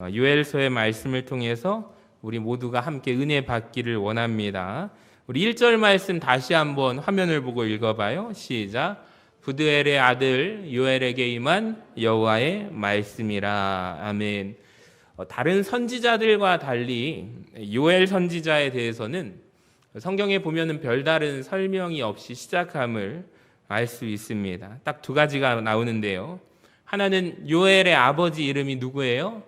요엘서의 말씀을 통해서 우리 모두가 함께 은혜 받기를 원합니다. 우리 1절 말씀 다시 한번 화면을 보고 읽어봐요. 시작. 부드엘의 아들 요엘에게 임한 여호와의 말씀이라. 아멘. 다른 선지자들과 달리 요엘 선지자에 대해서는 성경에 보면은 별다른 설명이 없이 시작함을 알 수 있습니다. 딱 두 가지가 나오는데요. 하나는 요엘의 아버지 이름이 누구예요?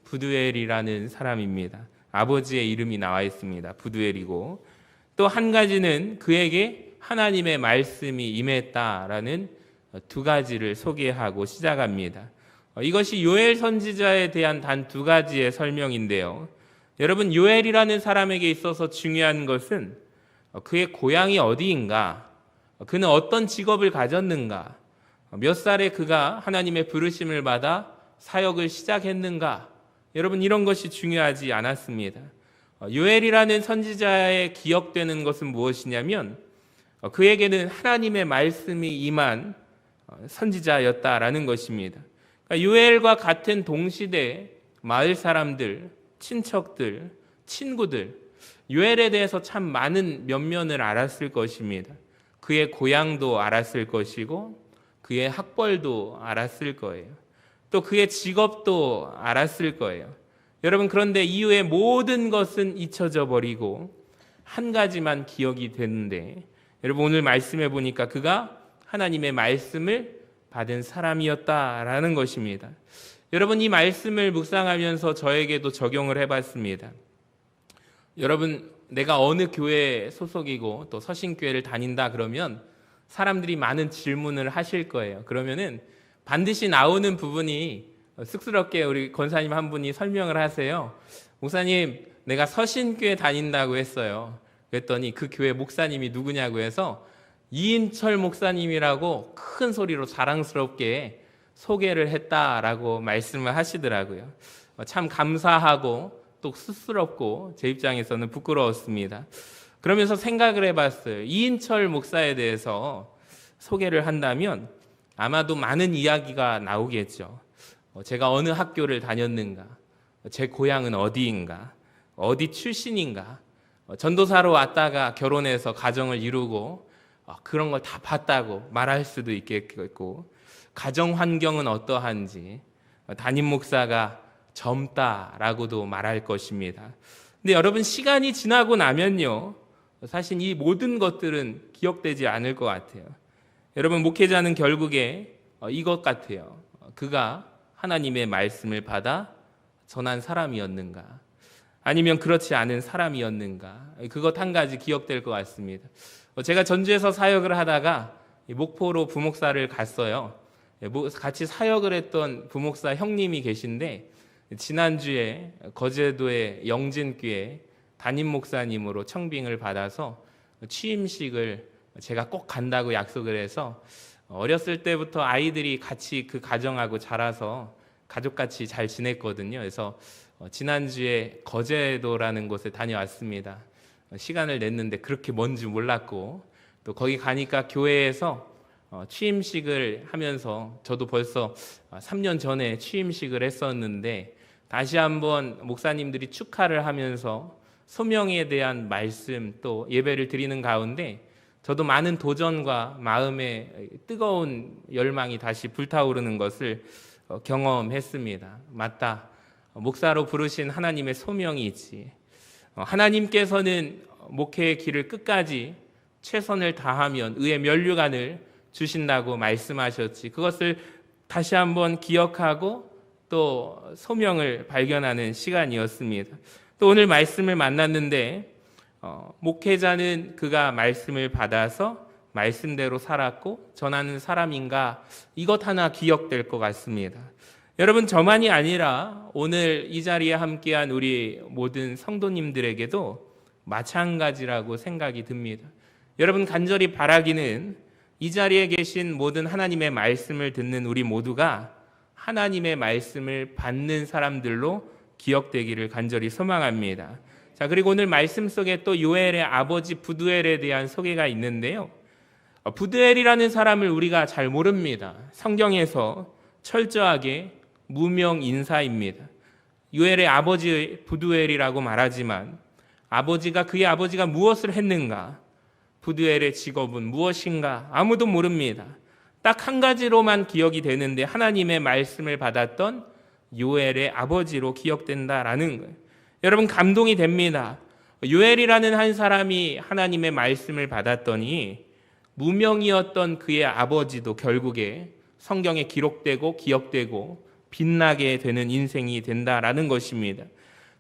부두엘이라는 사람입니다. 아버지의 이름이 나와 있습니다. 부두엘이고, 또 한 가지는 그에게 하나님의 말씀이 임했다라는 두 가지를 소개하고 시작합니다. 이것이 요엘 선지자에 대한 단 두 가지의 설명인데요. 여러분, 요엘이라는 사람에게 있어서 중요한 것은 그의 고향이 어디인가, 그는 어떤 직업을 가졌는가, 몇 살에 그가 하나님의 부르심을 받아 사역을 시작했는가, 여러분, 이런 것이 중요하지 않았습니다. 요엘이라는 선지자에 기억되는 것은 무엇이냐면 그에게는 하나님의 말씀이 임한 선지자였다라는 것입니다. 그러니까 요엘과 같은 동시대 마을 사람들, 친척들, 친구들, 요엘에 대해서 참 많은 면면을 알았을 것입니다. 그의 고향도 알았을 것이고 그의 학벌도 알았을 거예요. 또 그의 직업도 알았을 거예요. 여러분, 그런데 이후에 모든 것은 잊혀져 버리고 한 가지만 기억이 되는데, 여러분, 오늘 말씀해 보니까 그가 하나님의 말씀을 받은 사람이었다라는 것입니다. 여러분, 이 말씀을 묵상하면서 저에게도 적용을 해봤습니다. 여러분, 내가 어느 교회 소속이고 또 서신교회를 다닌다 그러면 사람들이 많은 질문을 하실 거예요. 그러면은 반드시 나오는 부분이, 쑥스럽게 우리 권사님 한 분이 설명을 하세요. 목사님, 내가 서신교회 다닌다고 했어요. 그랬더니 그 교회 목사님이 누구냐고 해서 이인철 목사님이라고 큰 소리로 자랑스럽게 소개를 했다라고 말씀을 하시더라고요. 참 감사하고 또 쑥스럽고 제 입장에서는 부끄러웠습니다. 그러면서 생각을 해봤어요. 이인철 목사에 대해서 소개를 한다면 아마도 많은 이야기가 나오겠죠. 제가 어느 학교를 다녔는가, 제 고향은 어디인가, 어디 출신인가, 전도사로 왔다가 결혼해서 가정을 이루고 그런 걸 다 봤다고 말할 수도 있겠고, 가정 환경은 어떠한지, 담임 목사가 젊다라고도 말할 것입니다. 근데 여러분, 시간이 지나고 나면요, 사실 이 모든 것들은 기억되지 않을 것 같아요. 여러분, 목회자는 결국에 이것 같아요. 그가 하나님의 말씀을 받아 전한 사람이었는가, 아니면 그렇지 않은 사람이었는가, 그것 한 가지 기억될 것 같습니다. 제가 전주에서 사역을 하다가 목포로 부목사를 갔어요. 같이 사역을 했던 부목사 형님이 계신데, 지난주에 거제도의 영진교회 담임 목사님으로 청빙을 받아서 취임식을 제가 꼭 간다고 약속을 해서 어렸을 때부터 아이들이 같이 그 가정하고 자라서 가족같이 잘 지냈거든요. 그래서 지난주에 거제도라는 곳에 다녀왔습니다. 시간을 냈는데 그렇게 먼지 몰랐고, 또 거기 가니까 교회에서 취임식을 하면서, 저도 벌써 3년 전에 취임식을 했었는데 다시 한번 목사님들이 축하를 하면서 소명에 대한 말씀 또 예배를 드리는 가운데 저도 많은 도전과 마음의 뜨거운 열망이 다시 불타오르는 것을 경험했습니다. 맞다, 목사로 부르신 하나님의 소명이 있지. 하나님께서는 목회의 길을 끝까지 최선을 다하면 의의 면류관을 주신다고 말씀하셨지. 그것을 다시 한번 기억하고 또 소명을 발견하는 시간이었습니다. 또 오늘 말씀을 만났는데 목회자는 그가 말씀을 받아서 말씀대로 살았고 전하는 사람인가, 이것 하나 기억될 것 같습니다. 여러분, 저만이 아니라 오늘 이 자리에 함께한 우리 모든 성도님들에게도 마찬가지라고 생각이 듭니다. 여러분, 간절히 바라기는 이 자리에 계신 모든 하나님의 말씀을 듣는 우리 모두가 하나님의 말씀을 받는 사람들로 기억되기를 간절히 소망합니다. 자, 그리고 오늘 말씀 속에 또 요엘의 아버지 부두엘에 대한 소개가 있는데요. 부두엘이라는 사람을 우리가 잘 모릅니다. 성경에서 철저하게 무명 인사입니다. 요엘의 아버지 부두엘이라고 말하지만 그의 아버지가 무엇을 했는가? 부두엘의 직업은 무엇인가? 아무도 모릅니다. 딱 한 가지로만 기억이 되는데 하나님의 말씀을 받았던 요엘의 아버지로 기억된다라는 거예요. 여러분, 감동이 됩니다. 요엘이라는 한 사람이 하나님의 말씀을 받았더니 무명이었던 그의 아버지도 결국에 성경에 기록되고 기억되고 빛나게 되는 인생이 된다라는 것입니다.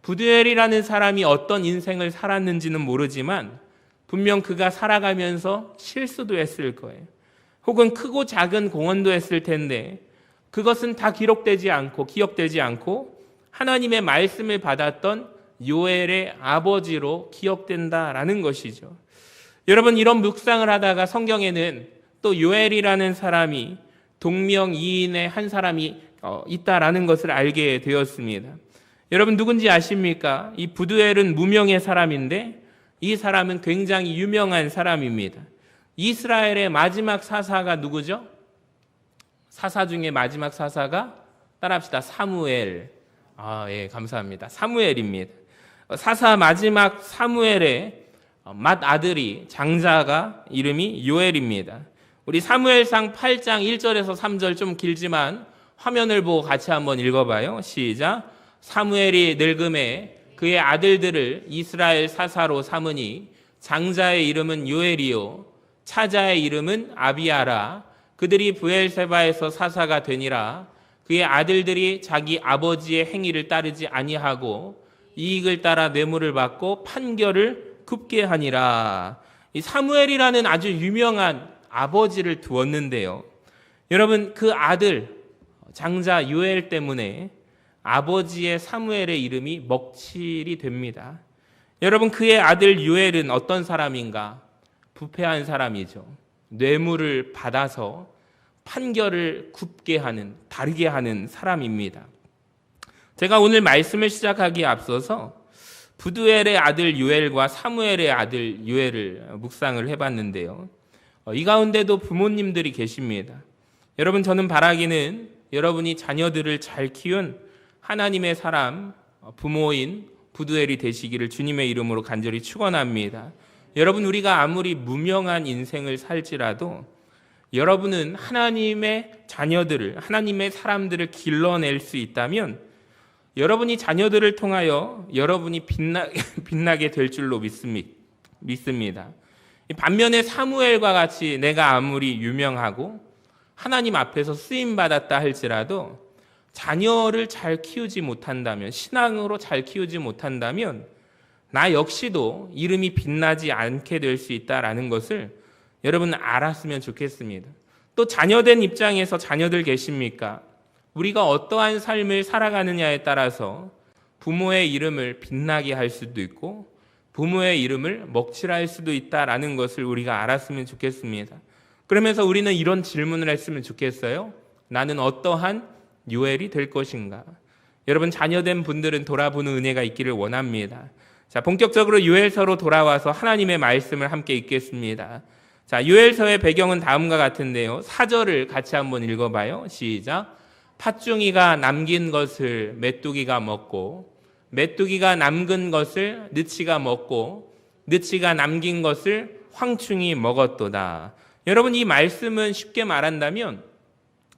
부두엘이라는 사람이 어떤 인생을 살았는지는 모르지만 분명 그가 살아가면서 실수도 했을 거예요. 혹은 크고 작은 공헌도 했을 텐데 그것은 다 기록되지 않고 기억되지 않고 하나님의 말씀을 받았던 요엘의 아버지로 기억된다라는 것이죠. 여러분, 이런 묵상을 하다가 성경에는 또 요엘이라는 사람이 동명이인의 한 사람이 있다라는 것을 알게 되었습니다. 여러분, 누군지 아십니까? 이 부두엘은 무명의 사람인데 이 사람은 굉장히 유명한 사람입니다. 이스라엘의 마지막 사사가 누구죠? 사사 중에 마지막 사사가 따라합시다. 사무엘. 예, 감사합니다. 사무엘입니다. 사사 마지막 사무엘의 맏아들이 장자가 이름이 요엘입니다. 우리 사무엘상 8장 1절에서 3절 좀 길지만 화면을 보고 같이 한번 읽어봐요. 시작. 사무엘이 늙음에 그의 아들들을 이스라엘 사사로 삼으니 장자의 이름은 요엘이요 차자의 이름은 아비아라. 그들이 브엘세바에서 사사가 되니라. 그의 아들들이 자기 아버지의 행위를 따르지 아니하고 이익을 따라 뇌물을 받고 판결을 굽게 하니라. 이 사무엘이라는 아주 유명한 아버지를 두었는데요. 여러분, 그 아들 장자 요엘 때문에 아버지의 사무엘의 이름이 먹칠이 됩니다. 여러분, 그의 아들 요엘은 어떤 사람인가? 부패한 사람이죠. 뇌물을 받아서 판결을 굽게 하는, 다르게 하는 사람입니다. 제가 오늘 말씀을 시작하기에 앞서서 부두엘의 아들 요엘과 사무엘의 아들 요엘을 묵상을 해봤는데요. 이 가운데도 부모님들이 계십니다. 여러분, 저는 바라기는 여러분이 자녀들을 잘 키운 하나님의 사람, 부모인 부두엘이 되시기를 주님의 이름으로 간절히 축원합니다. 여러분, 우리가 아무리 무명한 인생을 살지라도 여러분은 하나님의 자녀들을, 하나님의 사람들을 길러낼 수 있다면 여러분이 자녀들을 통하여 여러분이 빛나게 될 줄로 믿습니다. 반면에 사무엘과 같이 내가 아무리 유명하고 하나님 앞에서 쓰임받았다 할지라도 자녀를 잘 키우지 못한다면, 신앙으로 잘 키우지 못한다면 나 역시도 이름이 빛나지 않게 될 수 있다라는 것을 여러분 알았으면 좋겠습니다. 또 자녀된 입장에서 자녀들 계십니까? 우리가 어떠한 삶을 살아가느냐에 따라서 부모의 이름을 빛나게 할 수도 있고 부모의 이름을 먹칠할 수도 있다라는 것을 우리가 알았으면 좋겠습니다. 그러면서 우리는 이런 질문을 했으면 좋겠어요. 나는 어떠한 요엘이 될 것인가? 여러분, 자녀된 분들은 돌아보는 은혜가 있기를 원합니다. 자, 본격적으로 요엘서로 돌아와서 하나님의 말씀을 함께 읽겠습니다. 자, 요엘서의 배경은 다음과 같은데요. 4절을 같이 한번 읽어봐요. 시작. 팥중이가 남긴 것을 메뚜기가 먹고 메뚜기가 남긴 것을 느치가 먹고 느치가 남긴 것을 황충이 먹었도다. 여러분, 이 말씀은 쉽게 말한다면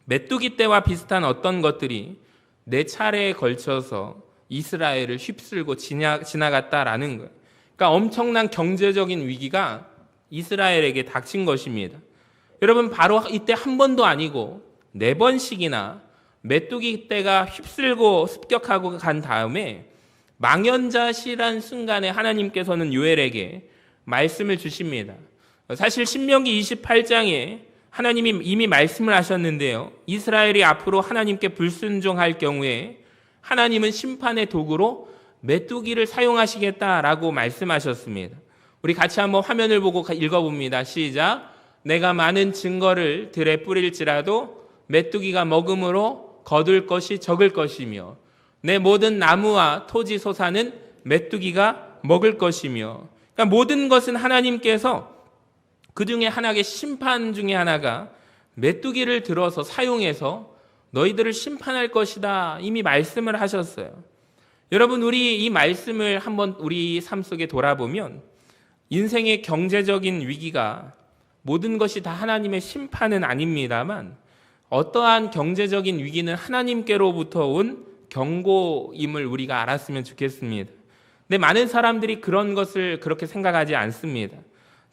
메뚜기 떼와 비슷한 어떤 것들이 네 차례에 걸쳐서 이스라엘을 휩쓸고 지나갔다라는 거예요. 그러니까 엄청난 경제적인 위기가 이스라엘에게 닥친 것입니다. 여러분, 바로 이때 한 번도 아니고 4번씩이나 메뚜기 떼가 휩쓸고 습격하고 간 다음에 망연자실한 순간에 하나님께서는 요엘에게 말씀을 주십니다. 사실 신명기 28장에 하나님이 이미 말씀을 하셨는데요. 이스라엘이 앞으로 하나님께 불순종할 경우에 하나님은 심판의 도구로 메뚜기를 사용하시겠다라고 말씀하셨습니다. 우리 같이 한번 화면을 보고 읽어봅니다. 시작. 내가 많은 증거를 들에 뿌릴지라도 메뚜기가 먹음으로 거둘 것이 적을 것이며 내 모든 나무와 토지 소사는 메뚜기가 먹을 것이며, 그러니까 모든 것은 하나님께서 그 중에 하나의 심판 중에 하나가 메뚜기를 들어서 사용해서 너희들을 심판할 것이다 이미 말씀을 하셨어요. 여러분, 우리 이 말씀을 한번 우리 삶 속에 돌아보면 인생의 경제적인 위기가 모든 것이 다 하나님의 심판은 아닙니다만 어떠한 경제적인 위기는 하나님께로부터 온 경고임을 우리가 알았으면 좋겠습니다. 근데 많은 사람들이 그런 것을 그렇게 생각하지 않습니다.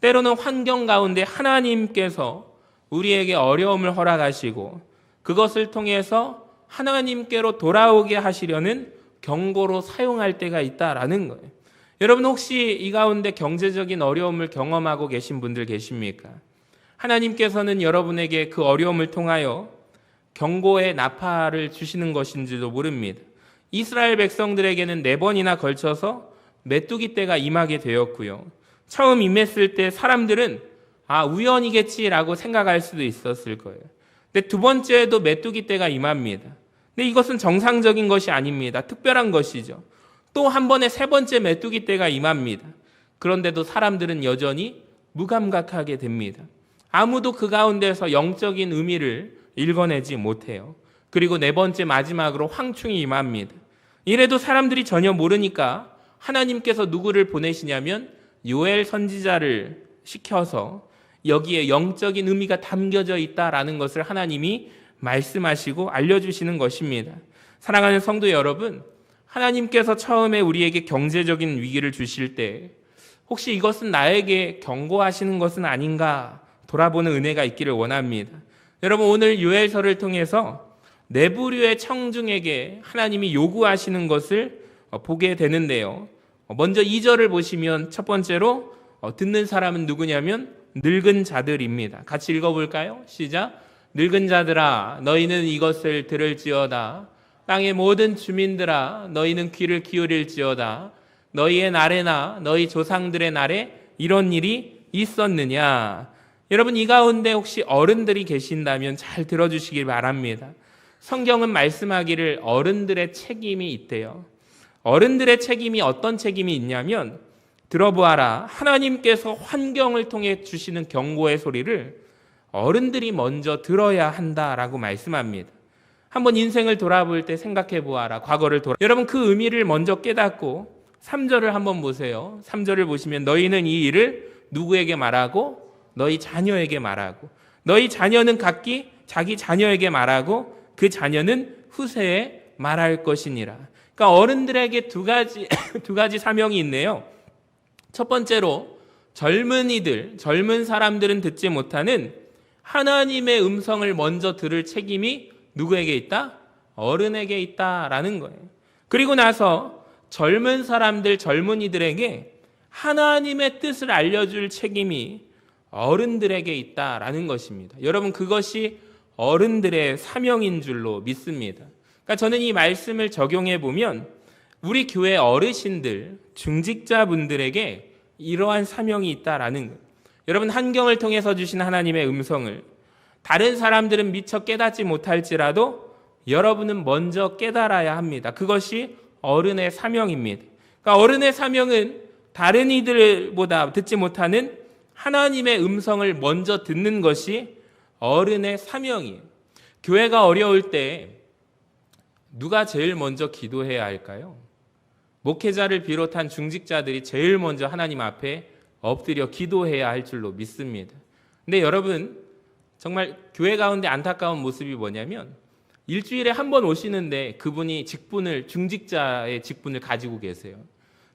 때로는 환경 가운데 하나님께서 우리에게 어려움을 허락하시고 그것을 통해서 하나님께로 돌아오게 하시려는 경고로 사용할 때가 있다라는 거예요. 여러분, 혹시 이 가운데 경제적인 어려움을 경험하고 계신 분들 계십니까? 하나님께서는 여러분에게 그 어려움을 통하여 경고의 나팔을 주시는 것인지도 모릅니다. 이스라엘 백성들에게는 4번이나 걸쳐서 메뚜기 떼가 임하게 되었고요. 처음 임했을 때 사람들은 우연이겠지라고 생각할 수도 있었을 거예요. 근데 두 번째에도 메뚜기 떼가 임합니다. 근데 이것은 정상적인 것이 아닙니다. 특별한 것이죠. 또 한 번에 3번째 메뚜기 떼가 임합니다. 그런데도 사람들은 여전히 무감각하게 됩니다. 아무도 그 가운데서 영적인 의미를 읽어내지 못해요. 그리고 4번째 마지막으로 황충이 임합니다. 이래도 사람들이 전혀 모르니까 하나님께서 누구를 보내시냐면 요엘 선지자를 시켜서 여기에 영적인 의미가 담겨져 있다라는 것을 하나님이 말씀하시고 알려주시는 것입니다. 사랑하는 성도 여러분, 하나님께서 처음에 우리에게 경제적인 위기를 주실 때 혹시 이것은 나에게 경고하시는 것은 아닌가 돌아보는 은혜가 있기를 원합니다. 여러분, 오늘 요엘서를 통해서 4부류의 청중에게 하나님이 요구하시는 것을 보게 되는데요. 먼저 2절을 보시면 첫 번째로 듣는 사람은 누구냐면 늙은 자들입니다. 같이 읽어볼까요? 시작. 늙은 자들아, 너희는 이것을 들을지어다. 땅의 모든 주민들아, 너희는 귀를 기울일지어다. 너희의 날에나 너희 조상들의 날에 이런 일이 있었느냐. 여러분, 이 가운데 혹시 어른들이 계신다면 잘 들어주시길 바랍니다. 성경은 말씀하기를 어른들의 책임이 있대요. 어른들의 책임이 어떤 책임이 있냐면 들어보아라. 하나님께서 환경을 통해 주시는 경고의 소리를 어른들이 먼저 들어야 한다라고 말씀합니다. 한번 인생을 돌아볼 때 생각해 보아라. 과거를 여러분, 그 의미를 먼저 깨닫고 3절을 한번 보세요. 3절을 보시면 너희는 이 일을 누구에게 말하고 너희 자녀에게 말하고 너희 자녀는 각기 자기 자녀에게 말하고 그 자녀는 후세에 말할 것이니라. 그러니까 어른들에게 두 가지 사명이 있네요. 첫 번째로 젊은이들, 젊은 사람들은 듣지 못하는 하나님의 음성을 먼저 들을 책임이 누구에게 있다? 어른에게 있다라는 거예요. 그리고 나서 젊은 사람들, 젊은이들에게 하나님의 뜻을 알려줄 책임이 어른들에게 있다라는 것입니다. 여러분, 그것이 어른들의 사명인 줄로 믿습니다. 그러니까 저는 이 말씀을 적용해 보면 우리 교회 어르신들, 중직자분들에게 이러한 사명이 있다라는 거예요. 여러분, 환경을 통해서 주신 하나님의 음성을 다른 사람들은 미처 깨닫지 못할지라도 여러분은 먼저 깨달아야 합니다. 그것이 어른의 사명입니다. 그러니까 어른의 사명은 다른 이들보다 듣지 못하는 하나님의 음성을 먼저 듣는 것이 어른의 사명이에요. 교회가 어려울 때 누가 제일 먼저 기도해야 할까요? 목회자를 비롯한 중직자들이 제일 먼저 하나님 앞에 엎드려 기도해야 할 줄로 믿습니다. 근데 여러분, 정말 교회 가운데 안타까운 모습이 뭐냐면 일주일에 한 번 오시는데 그분이 중직자의 직분을 가지고 계세요.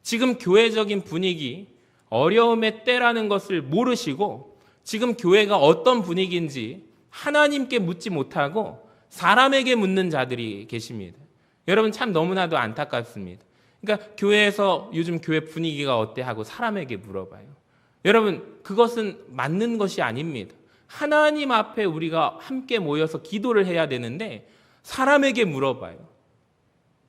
지금 교회적인 분위기, 어려움의 때라는 것을 모르시고 지금 교회가 어떤 분위기인지 하나님께 묻지 못하고 사람에게 묻는 자들이 계십니다. 여러분, 참 너무나도 안타깝습니다. 그러니까 교회에서 요즘 교회 분위기가 어때 하고 사람에게 물어봐요. 여러분, 그것은 맞는 것이 아닙니다. 하나님 앞에 우리가 함께 모여서 기도를 해야 되는데 사람에게 물어봐요.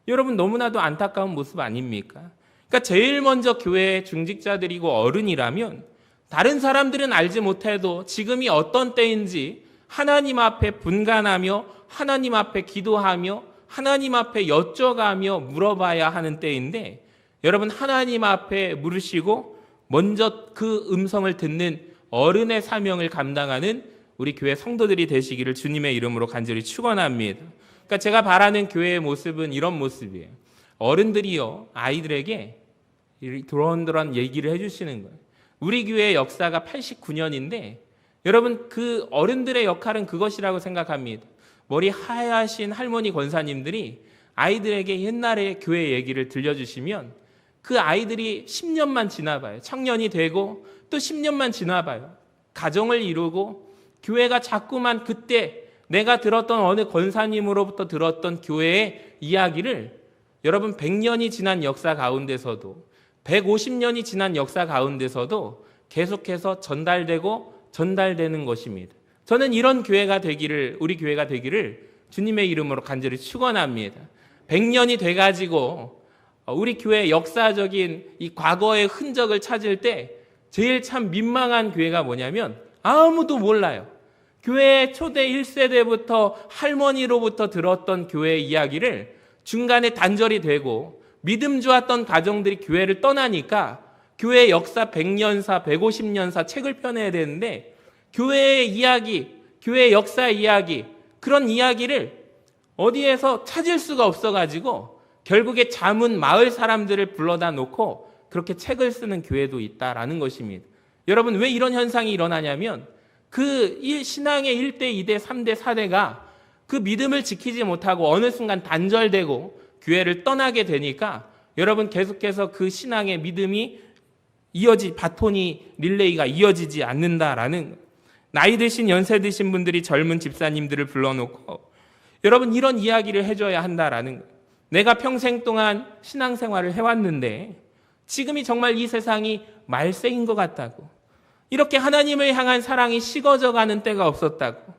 여러분, 너무나도 안타까운 모습 아닙니까? 그러니까 제일 먼저 교회의 중직자들이고 어른이라면 다른 사람들은 알지 못해도 지금이 어떤 때인지 하나님 앞에 분간하며 하나님 앞에 기도하며 하나님 앞에 여쭤가며 물어봐야 하는 때인데 여러분, 하나님 앞에 물으시고 먼저 그 음성을 듣는 어른의 사명을 감당하는 우리 교회 성도들이 되시기를 주님의 이름으로 간절히 축원합니다. 그러니까 제가 바라는 교회의 모습은 이런 모습이에요. 어른들이요, 아이들에게 도란도란 얘기를 해주시는 거예요. 우리 교회의 역사가 89년인데 여러분, 그 어른들의 역할은 그것이라고 생각합니다. 머리 하얗신 할머니 권사님들이 아이들에게 옛날의 교회 얘기를 들려주시면 그 아이들이 10년만 지나봐요. 청년이 되고 또 10년만 지나봐요. 가정을 이루고 교회가 자꾸만 그때 내가 들었던 어느 권사님으로부터 들었던 교회의 이야기를 여러분 100년이 지난 역사 가운데서도 150년이 지난 역사 가운데서도 계속해서 전달되는 것입니다. 저는 이런 교회가 되기를, 우리 교회가 되기를 주님의 이름으로 간절히 축원합니다. 100년이 돼가지고 우리 교회의 역사적인 이 과거의 흔적을 찾을 때 제일 참 민망한 교회가 뭐냐면 아무도 몰라요. 교회의 초대 1세대부터 할머니로부터 들었던 교회의 이야기를 중간에 단절이 되고 믿음 좋았던 가정들이 교회를 떠나니까 교회의 역사 100년사, 150년사 책을 펴내야 되는데 교회의 이야기, 교회의 역사 이야기, 그런 이야기를 어디에서 찾을 수가 없어가지고 결국에 잠은 마을 사람들을 불러다 놓고 그렇게 책을 쓰는 교회도 있다라는 것입니다. 여러분, 왜 이런 현상이 일어나냐면 그 신앙의 1대, 2대, 3대, 4대가 그 믿음을 지키지 못하고 어느 순간 단절되고 교회를 떠나게 되니까 여러분 계속해서 그 신앙의 믿음이 바톤이 릴레이가 이어지지 않는다라는, 나이 드신 연세 드신 분들이 젊은 집사님들을 불러놓고 여러분 이런 이야기를 해줘야 한다라는 거예요. 내가 평생 동안 신앙생활을 해왔는데 지금이 정말 이 세상이 말세인 것 같다고, 이렇게 하나님을 향한 사랑이 식어져가는 때가 없었다고,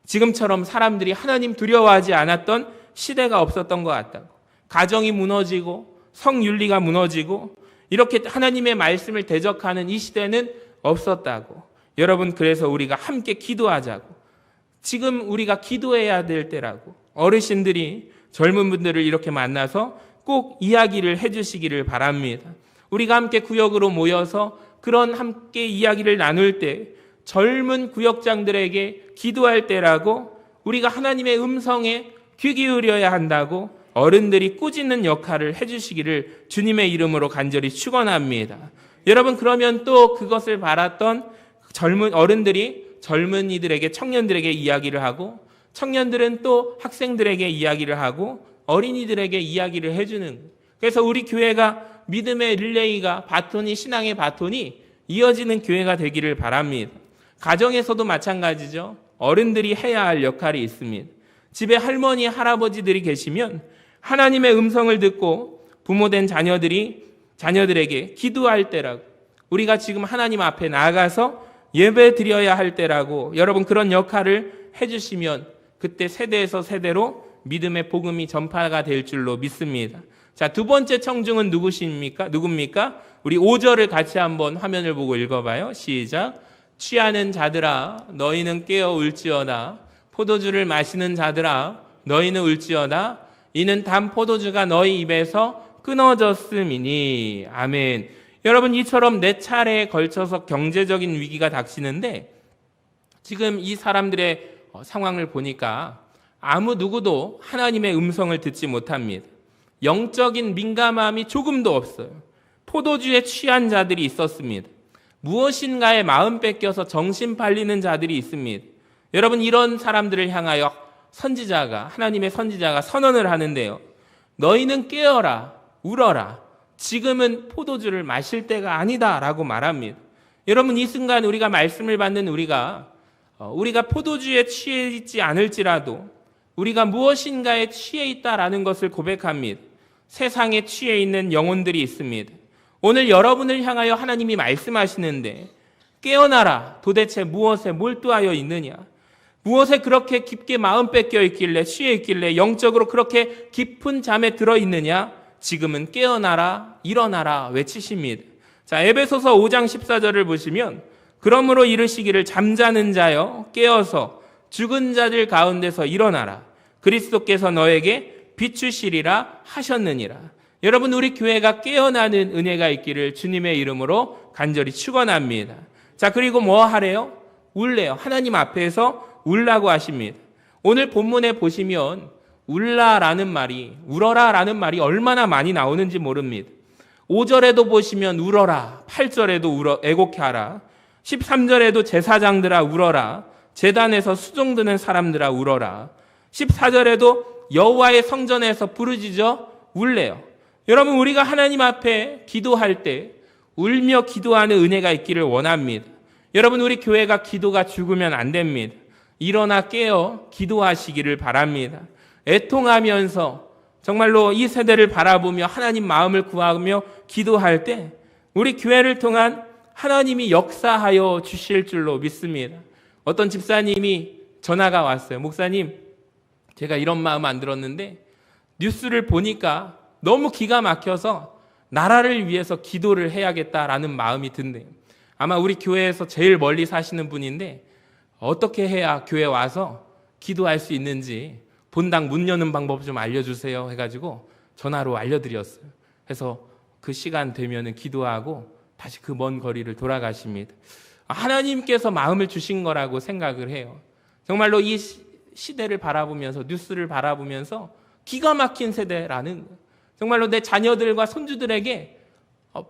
지금처럼 사람들이 하나님 두려워하지 않았던 시대가 없었던 것 같다고, 가정이 무너지고 성윤리가 무너지고 이렇게 하나님의 말씀을 대적하는 이 시대는 없었다고. 여러분, 그래서 우리가 함께 기도하자고, 지금 우리가 기도해야 될 때라고, 어르신들이 젊은 분들을 이렇게 만나서 꼭 이야기를 해주시기를 바랍니다. 우리가 함께 구역으로 모여서 그런 함께 이야기를 나눌 때 젊은 구역장들에게 기도할 때라고, 우리가 하나님의 음성에 귀 기울여야 한다고 어른들이 꾸짖는 역할을 해주시기를 주님의 이름으로 간절히 축원합니다. 여러분, 그러면 또 그것을 바랐던 젊은 어른들이 젊은이들에게, 청년들에게 이야기를 하고, 청년들은 또 학생들에게 이야기를 하고 어린이들에게 이야기를 해주는, 그래서 우리 교회가 믿음의 릴레이가, 바톤이, 신앙의 바톤이 이어지는 교회가 되기를 바랍니다. 가정에서도 마찬가지죠. 어른들이 해야 할 역할이 있습니다. 집에 할머니, 할아버지들이 계시면 하나님의 음성을 듣고 부모된 자녀들에게 기도할 때라고, 우리가 지금 하나님 앞에 나아가서 예배 드려야 할 때라고, 여러분 그런 역할을 해주시면 그때 세대에서 세대로 믿음의 복음이 전파가 될 줄로 믿습니다. 자, 두 번째 청중은 누굽니까? 우리 5절을 같이 한번 화면을 보고 읽어봐요. 시작. 취하는 자들아 너희는 깨어 울지어다. 포도주를 마시는 자들아 너희는 울지어다. 이는 단 포도주가 너희 입에서 끊어졌음이니. 아멘. 여러분, 이처럼 네 차례에 걸쳐서 경제적인 위기가 닥치는데 지금 이 사람들의 상황을 보니까 아무 누구도 하나님의 음성을 듣지 못합니다. 영적인 민감함이 조금도 없어요. 포도주에 취한 자들이 있었습니다. 무엇인가에 마음 뺏겨서 정신 팔리는 자들이 있습니다. 여러분, 이런 사람들을 향하여 하나님의 선지자가 선언을 하는데요. 너희는 깨어라, 울어라. 지금은 포도주를 마실 때가 아니다 라고 말합니다. 여러분, 이 순간 우리가 말씀을 받는 우리가 포도주에 취해 있지 않을지라도 우리가 무엇인가에 취해 있다라는 것을 고백합니다. 세상에 취해 있는 영혼들이 있습니다. 오늘 여러분을 향하여 하나님이 말씀하시는데 깨어나라. 도대체 무엇에 몰두하여 있느냐? 무엇에 그렇게 깊게 마음 뺏겨 있길래, 취해 있길래, 영적으로 그렇게 깊은 잠에 들어 있느냐? 지금은 깨어나라, 일어나라 외치십니다. 자, 에베소서 5장 14절을 보시면 그러므로 이르시기를 잠자는 자여 깨어서 죽은 자들 가운데서 일어나라. 그리스도께서 너에게 비추시리라 하셨느니라. 여러분, 우리 교회가 깨어나는 은혜가 있기를 주님의 이름으로 간절히 축원합니다. 자, 그리고 뭐 하래요? 울래요. 하나님 앞에서 울라고 하십니다. 오늘 본문에 보시면 울라라는 말이, 울어라라는 말이 얼마나 많이 나오는지 모릅니다. 5절에도 보시면 울어라, 8절에도 애곡하라, 13절에도 제사장들아 울어라, 제단에서 수종드는 사람들아 울어라, 14절에도 여호와의 성전에서 부르짖어 울래요. 여러분, 우리가 하나님 앞에 기도할 때 울며 기도하는 은혜가 있기를 원합니다. 여러분, 우리 교회가 기도가 죽으면 안 됩니다. 일어나 깨어 기도하시기를 바랍니다. 애통하면서 정말로 이 세대를 바라보며 하나님 마음을 구하며 기도할 때 우리 교회를 통한 하나님이 역사하여 주실 줄로 믿습니다. 어떤 집사님이 전화가 왔어요. 목사님, 제가 이런 마음 안 들었는데 뉴스를 보니까 너무 기가 막혀서 나라를 위해서 기도를 해야겠다라는 마음이 든대요. 아마 우리 교회에서 제일 멀리 사시는 분인데 어떻게 해야 교회 와서 기도할 수 있는지 본당 문 여는 방법 좀 알려주세요 해가지고 전화로 알려드렸어요. 그래서 그 시간 되면은 기도하고 다시 그 먼 거리를 돌아가십니다. 하나님께서 마음을 주신 거라고 생각을 해요. 정말로 이 시대를 바라보면서, 뉴스를 바라보면서 기가 막힌 세대라는, 정말로 내 자녀들과 손주들에게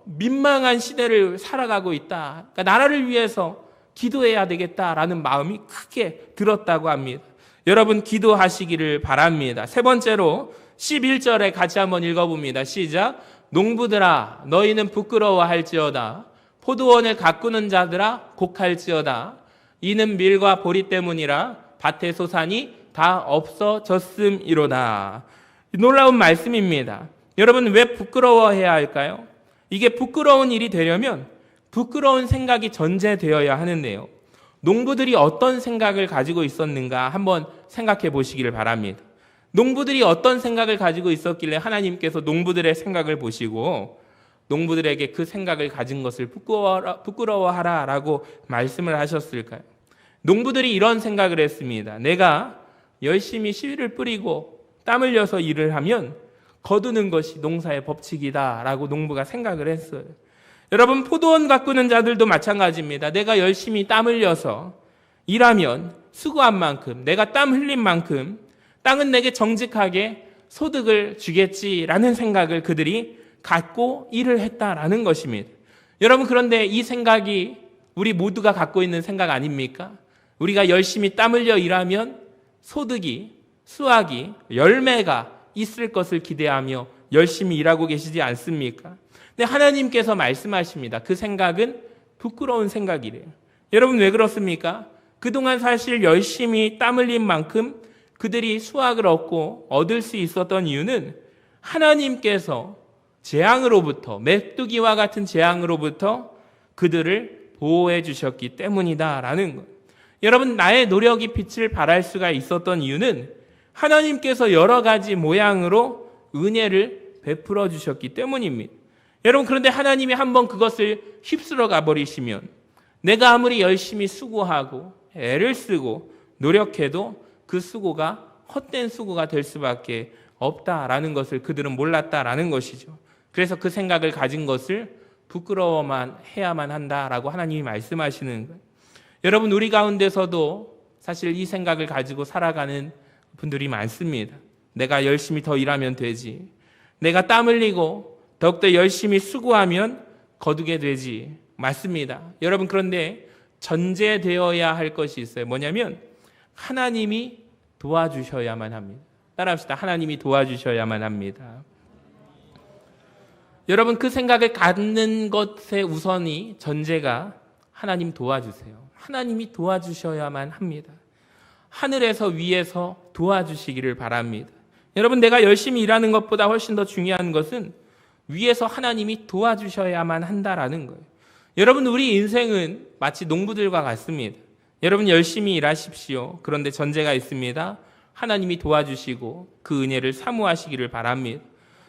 민망한 시대를 살아가고 있다. 그러니까 나라를 위해서 기도해야 되겠다라는 마음이 크게 들었다고 합니다. 여러분, 기도하시기를 바랍니다. 세 번째로 11절에 같이 한번 읽어봅니다. 시작. 농부들아 너희는 부끄러워할지어다. 포도원을 가꾸는 자들아 곡할지어다. 이는 밀과 보리 때문이라 밭의 소산이 다 없어졌음이로다. 놀라운 말씀입니다. 여러분, 왜 부끄러워해야 할까요? 이게 부끄러운 일이 되려면 부끄러운 생각이 전제되어야 하는데요. 농부들이 어떤 생각을 가지고 있었는가 한번 생각해 보시기를 바랍니다. 농부들이 어떤 생각을 가지고 있었길래 하나님께서 농부들의 생각을 보시고 농부들에게 그 생각을 가진 것을 부끄러워하라라고 말씀을 하셨을까요? 농부들이 이런 생각을 했습니다. 내가 열심히 씨를 뿌리고 땀 흘려서 일을 하면 거두는 것이 농사의 법칙이다라고 농부가 생각을 했어요. 여러분, 포도원 가꾸는 자들도 마찬가지입니다. 내가 열심히 땀 흘려서 일하면 수고한 만큼, 내가 땀 흘린 만큼 땅은 내게 정직하게 소득을 주겠지라는 생각을 그들이 갖고 일을 했다라는 것입니다. 여러분, 그런데 이 생각이 우리 모두가 갖고 있는 생각 아닙니까? 우리가 열심히 땀 흘려 일하면 소득이, 수확이, 열매가 있을 것을 기대하며 열심히 일하고 계시지 않습니까? 근데 하나님께서 말씀하십니다. 그 생각은 부끄러운 생각이래요. 여러분, 왜 그렇습니까? 그동안 사실 열심히 땀 흘린 만큼 그들이 수확을 얻을 수 있었던 이유는 하나님께서 재앙으로부터, 메뚜기와 같은 재앙으로부터 그들을 보호해 주셨기 때문이다라는 것. 여러분, 나의 노력이 빛을 발할 수가 있었던 이유는 하나님께서 여러 가지 모양으로 은혜를 베풀어 주셨기 때문입니다. 여러분, 그런데 하나님이 한번 그것을 휩쓸어 가버리시면 내가 아무리 열심히 수고하고 애를 쓰고 노력해도 그 수고가 헛된 수고가 될 수밖에 없다라는 것을 그들은 몰랐다라는 것이죠. 그래서 그 생각을 가진 것을 부끄러워만 해야만 한다라고 하나님이 말씀하시는 거예요. 여러분, 우리 가운데서도 사실 이 생각을 가지고 살아가는 분들이 많습니다. 내가 열심히 더 일하면 되지. 내가 땀 흘리고 더욱더 열심히 수고하면 거두게 되지. 맞습니다. 여러분, 그런데 전제되어야 할 것이 있어요. 뭐냐면 하나님이 도와주셔야만 합니다. 따라합시다. 하나님이 도와주셔야만 합니다. 여러분, 그 생각을 갖는 것의 우선이 전제가 하나님 도와주세요. 하나님이 도와주셔야만 합니다. 하늘에서 위에서 도와주시기를 바랍니다. 여러분, 내가 열심히 일하는 것보다 훨씬 더 중요한 것은 위에서 하나님이 도와주셔야만 한다라는 거예요. 여러분, 우리 인생은 마치 농부들과 같습니다. 여러분, 열심히 일하십시오. 그런데 전제가 있습니다. 하나님이 도와주시고 그 은혜를 사모하시기를 바랍니다.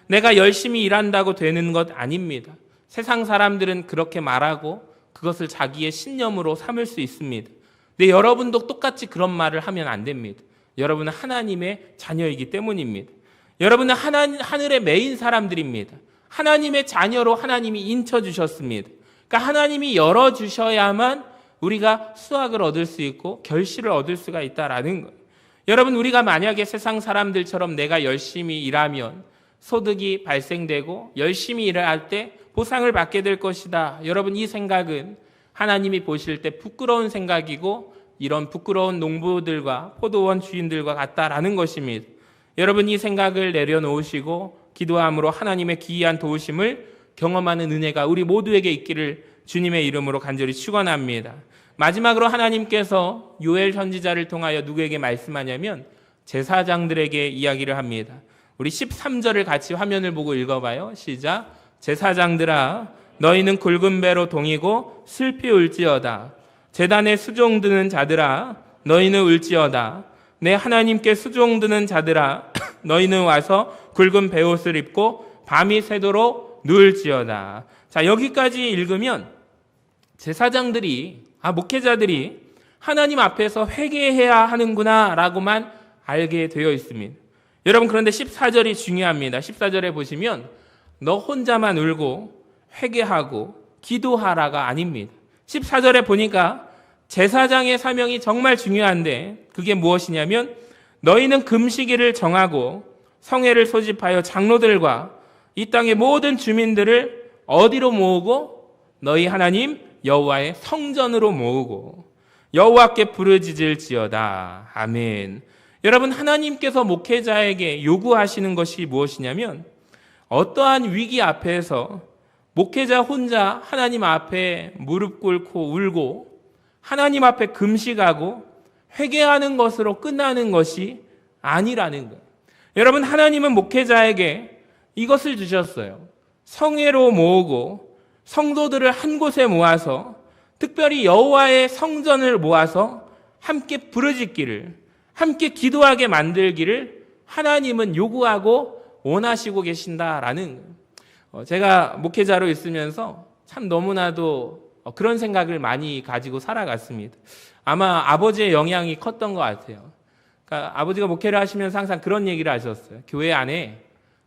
내가 열심히 일한다고 되는 것 아닙니다. 세상 사람들은 그렇게 말하고 그것을 자기의 신념으로 삼을 수 있습니다. 근데 여러분도 똑같이 그런 말을 하면 안 됩니다. 여러분은 하나님의 자녀이기 때문입니다. 여러분은 하늘의 메인 사람들입니다. 하나님의 자녀로 하나님이 인쳐주셨습니다. 그러니까 하나님이 열어주셔야만 우리가 수확을 얻을 수 있고 결실을 얻을 수가 있다라는 거예요. 여러분, 우리가 만약에 세상 사람들처럼 내가 열심히 일하면 소득이 발생되고 열심히 일을 할 때 보상을 받게 될 것이다. 여러분, 이 생각은 하나님이 보실 때 부끄러운 생각이고 이런 부끄러운 농부들과 포도원 주인들과 같다라는 것입니다. 여러분, 이 생각을 내려놓으시고 기도함으로 하나님의 기이한 도우심을 경험하는 은혜가 우리 모두에게 있기를 주님의 이름으로 간절히 축원합니다. 마지막으로 하나님께서 요엘 선지자를 통하여 누구에게 말씀하냐면 제사장들에게 이야기를 합니다. 우리 13절을 같이 화면을 보고 읽어봐요. 시작. 제사장들아, 너희는 굵은 배로 동이고 슬피 울지어다. 제단에 수종드는 자들아, 너희는 울지어다. 내 하나님께 수종드는 자들아, 너희는 와서 굵은 베옷을 입고 밤이 새도록 누울지어다. 자, 여기까지 읽으면 제사장들이, 목회자들이 하나님 앞에서 회개해야 하는구나 라고만 알게 되어 있습니다. 여러분, 그런데 14절이 중요합니다. 14절에 보시면 너 혼자만 울고 회개하고 기도하라가 아닙니다. 14절에 보니까 제사장의 사명이 정말 중요한데 그게 무엇이냐면 너희는 금식일을 정하고 성회를 소집하여 장로들과 이 땅의 모든 주민들을 어디로 모으고 너희 하나님 여호와의 성전으로 모으고 여호와께 부르짖을지어다. 아멘. 여러분, 하나님께서 목회자에게 요구하시는 것이 무엇이냐면 어떠한 위기 앞에서 목회자 혼자 하나님 앞에 무릎 꿇고 울고 하나님 앞에 금식하고 회개하는 것으로 끝나는 것이 아니라는 거예요. 여러분, 하나님은 목회자에게 이것을 주셨어요. 성회로 모으고 성도들을 한 곳에 모아서 특별히 여호와의 성전을 모아서 함께 부르짖기를, 함께 기도하게 만들기를 하나님은 요구하고 원하시고 계신다라는 거예요. 제가 목회자로 있으면서 참 너무나도 그런 생각을 많이 가지고 살아갔습니다. 아마 아버지의 영향이 컸던 것 같아요. 그러니까 아버지가 목회를 하시면서 항상 그런 얘기를 하셨어요. 교회 안에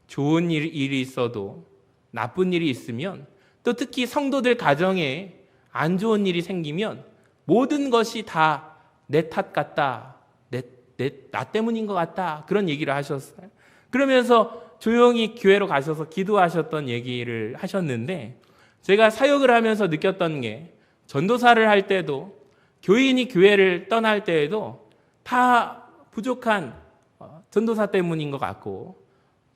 좋은 일이 있어도 나쁜 일이 있으면 또 특히 성도들 가정에 안 좋은 일이 생기면 모든 것이 다 내 탓 같다. 나 때문인 것 같다. 그런 얘기를 하셨어요. 그러면서 조용히 교회로 가셔서 기도하셨던 얘기를 하셨는데 제가 사역을 하면서 느꼈던 게 전도사를 할 때도 교인이 교회를 떠날 때에도 다 부족한 전도사 때문인 것 같고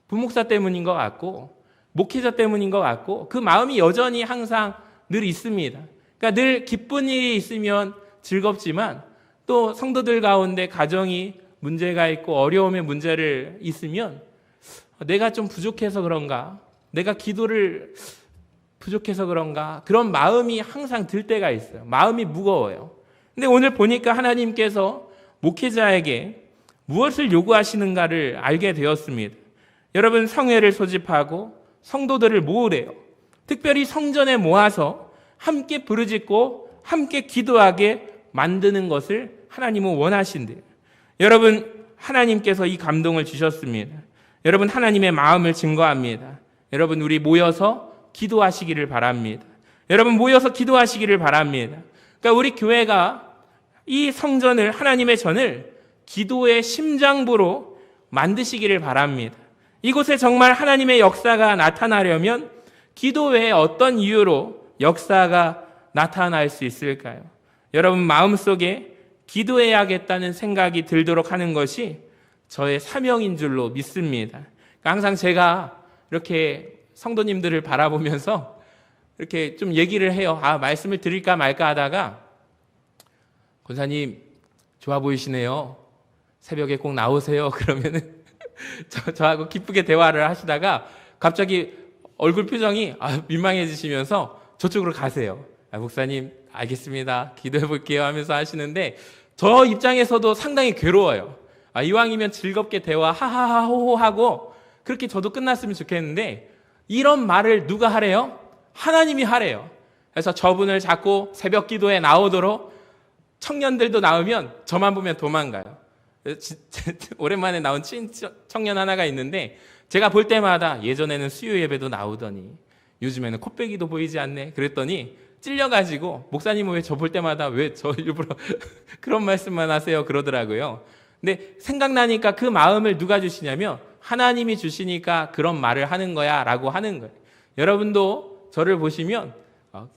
부목사 때문인 것 같고 목회자 때문인 것 같고 그 마음이 여전히 항상 늘 있습니다. 그러니까 늘 기쁜 일이 있으면 즐겁지만 또 성도들 가운데 가정이 문제가 있고 어려움의 문제를 있으면 내가 좀 부족해서 그런가? 내가 기도를 부족해서 그런가? 그런 마음이 항상 들 때가 있어요. 마음이 무거워요. 근데 오늘 보니까 하나님께서 목회자에게 무엇을 요구하시는가를 알게 되었습니다. 여러분, 성회를 소집하고 성도들을 모으래요. 특별히 성전에 모아서 함께 부르짖고 함께 기도하게 만드는 것을 하나님은 원하신대요. 여러분, 하나님께서 이 감동을 주셨습니다. 여러분, 하나님의 마음을 증거합니다. 여러분, 우리 모여서 기도하시기를 바랍니다. 여러분, 모여서 기도하시기를 바랍니다. 그러니까 우리 교회가 이 성전을, 하나님의 전을 기도의 심장부로 만드시기를 바랍니다. 이곳에 정말 하나님의 역사가 나타나려면 기도 외에 어떤 이유로 역사가 나타날 수 있을까요? 여러분, 마음속에 기도해야겠다는 생각이 들도록 하는 것이 저의 사명인 줄로 믿습니다. 그러니까 항상 제가 이렇게 성도님들을 바라보면서 이렇게 좀 얘기를 해요. 말씀을 드릴까 말까 하다가 권사님 좋아 보이시네요. 새벽에 꼭 나오세요. 그러면은 저하고 기쁘게 대화를 하시다가 갑자기 얼굴 표정이 민망해지시면서 저쪽으로 가세요. 목사님 알겠습니다. 기도해 볼게요 하면서 하시는데 저 입장에서도 상당히 괴로워요. 이왕이면 즐겁게 대화 하하하호호 하고 그렇게 저도 끝났으면 좋겠는데 이런 말을 누가 하래요? 하나님이 하래요. 그래서 저분을 자꾸 새벽 기도에 나오도록 청년들도 나오면 저만 보면 도망가요. 오랜만에 나온 청년 하나가 있는데 제가 볼 때마다 예전에는 수요 예배도 나오더니 요즘에는 코빼기도 보이지 않네. 그랬더니 찔려가지고 목사님은 왜 저 볼 때마다 왜 저 일부러 그런 말씀만 하세요 그러더라고요. 근데 생각나니까 그 마음을 누가 주시냐면 하나님이 주시니까 그런 말을 하는 거야 라고 하는 거예요. 여러분도 저를 보시면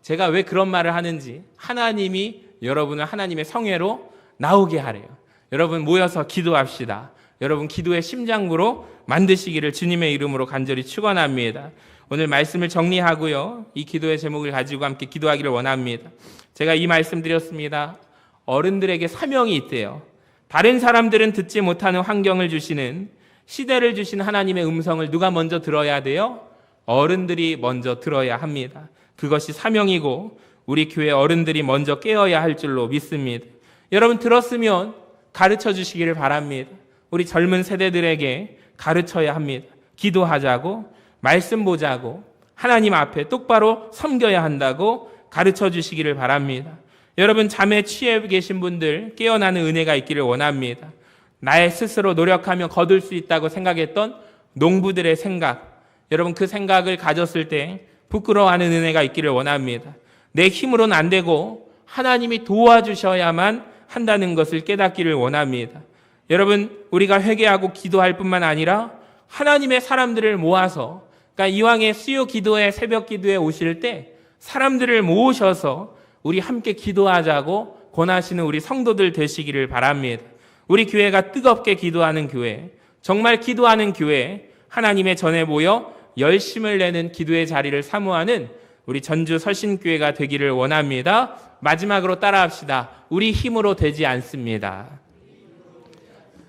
제가 왜 그런 말을 하는지 하나님이 여러분을 하나님의 성회로 나오게 하래요. 여러분 모여서 기도합시다. 여러분 기도의 심장부로 만드시기를 주님의 이름으로 간절히 축원합니다. 오늘 말씀을 정리하고요. 이 기도의 제목을 가지고 함께 기도하기를 원합니다. 제가 이 말씀 드렸습니다. 어른들에게 사명이 있대요. 다른 사람들은 듣지 못하는 환경을 주시는, 시대를 주신 하나님의 음성을 누가 먼저 들어야 돼요? 어른들이 먼저 들어야 합니다. 그것이 사명이고 우리 교회 어른들이 먼저 깨어야 할 줄로 믿습니다. 여러분 들었으면 가르쳐 주시기를 바랍니다. 우리 젊은 세대들에게 가르쳐야 합니다. 기도하자고, 말씀 보자고, 하나님 앞에 똑바로 섬겨야 한다고 가르쳐 주시기를 바랍니다. 여러분 잠에 취해 계신 분들 깨어나는 은혜가 있기를 원합니다. 나의 스스로 노력하며 거둘 수 있다고 생각했던 농부들의 생각, 여러분 그 생각을 가졌을 때 부끄러워하는 은혜가 있기를 원합니다. 내 힘으로는 안 되고 하나님이 도와주셔야만 한다는 것을 깨닫기를 원합니다. 여러분 우리가 회개하고 기도할 뿐만 아니라 하나님의 사람들을 모아서, 그러니까 이왕의 수요 기도회, 새벽 기도에 오실 때 사람들을 모으셔서 우리 함께 기도하자고 권하시는 우리 성도들 되시기를 바랍니다. 우리 교회가 뜨겁게 기도하는 교회, 정말 기도하는 교회, 하나님의 전에 모여 열심을 내는 기도의 자리를 사모하는 우리 전주 설신교회가 되기를 원합니다. 마지막으로 따라합시다. 우리 힘으로 되지 않습니다.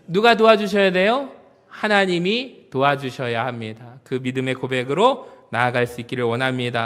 누가 도와주셔야 돼요? 하나님이 도와주셔야 합니다. 그 믿음의 고백으로 나아갈 수 있기를 원합니다.